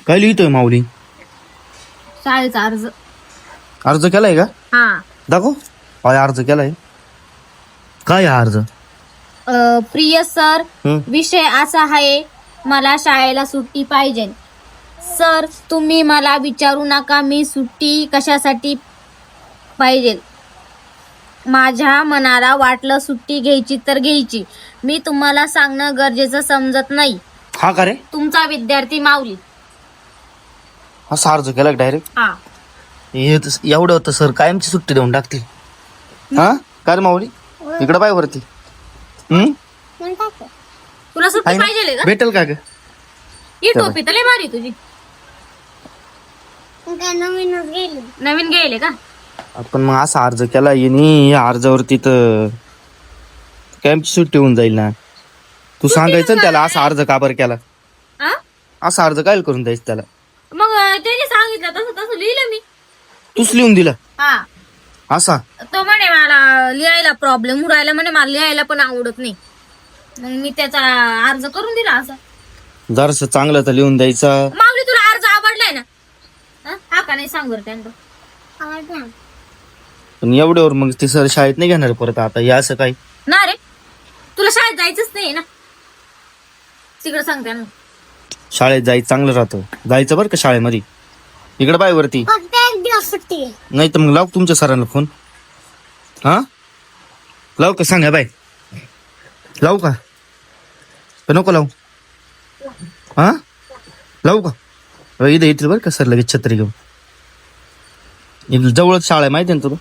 काय लिहितोय माऊली? शाळेचा अर्ज. अर्ज केलाय का? हा. दाखव. काय अर्ज केलाय? काय हा अर्ज? प्रिय सर, विषय असा आहे, मला शाळेला सुट्टी पाहिजे. सर, तुम्ही मला विचारू नका मी सुट्टी कशासाठी पाहिजे. माझ्या मनाला वाटलं सुट्टी घ्यायची तर घ्यायची. मी तुम्हाला सांगणं गरजेचं समजत नाही. हा का रे? तुमचा विद्यार्थी माऊली. असा अर्ज केला डायरेक्ट? हा. एवढं होतं सर कायमची सुट्टी देऊन टाकतील. हा काय रे माऊली? इकडे पाय वरती. तुला सुट्टी पाहिजे का? भेटेल का ग? ही टोपी तर लय भारी तुझी. नवीन गेले का? आपण मग असा अर्ज केला येणी, या अर्जावरती तर कायमची सुट्टी होऊन जाईल ना. तू सांगायचं ना त्याला असा अर्ज का बरं केला. हा? असा अर्ज काय करून द्यायचं त्याला? मग त्याने सांगितलं तसं तसं लिहिलं मी. तूच लिहून दिला हा. असा? तो म्हणे मला लिहायला प्रॉब्लेम उरायला, म्हणे मला लिहायला पण आवडत नाही. मग मी त्याचा अर्ज करून दिला असा. जरासं चांगलं तर लिहून द्यायचा. माऊली तुला अर्ज आवडलाय ना? हा का नाही सांग बरं त्यांना. पण एवढ्यावर मग ते सर शाळेत नाही घेणार परत आता हे असं काय? ना रे, तुला शाळेत जायचंच नाही ना, तिकडे सांग त्यांना. शाळेत जायचं चांगलं राहतं. जायचं बरं का शाळेमध्ये. इकडे बाय वरती. नाही तर मग लाव तुमच्या सरांना फोन. हा लाव का? सांगा बाय. लावू का? नको लावू? हा लावू का? इथं येतील बरं का सर लगेच छत्री घेऊन. जवळच शाळा आहे माहिती ना तुला?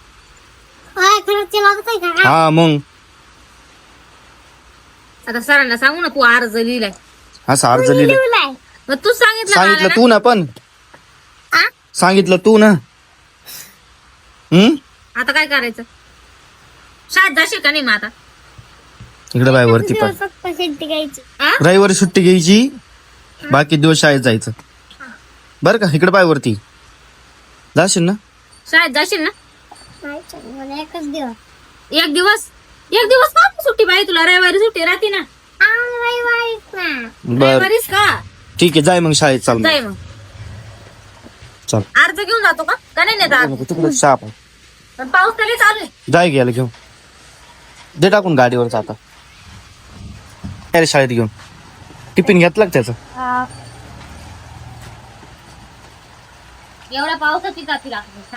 हा मग आता सरांना सांगू ना तू अर्ज लिहिलाय. असा अर्ज लिहिला. मग तू सांगितलं सांगितलं मला तू ना पण. सांगितलं तू ना. आता काय करायचं? शाळेत जाशील का नाही मग आता? इकडे बाय वरती पण रविवारी सुट्टी घ्यायची, बाकी दिवस शाळेत जायचं बरं का. इकडे बाय वरती जाशील ना? शाळेत जाशील ना? एक दिवस का सुट्टी पाहिजे तुला? रविवारी सुट्टी राहते ना. बर रविवारीच का? ठीक आहे जाय मग शाळेत. चाल जाय मग. चल. अर्ज घेऊन जातो का नाही नेता? तिकडे शाप पण पाऊस तरी चालू आहे. जाय घ्यायला घेऊन दे टाकून गाडीवर आता. शाळेत घेऊन टिफिन घेतला का त्याचा? एवढ्या पावसाची जाती लागते.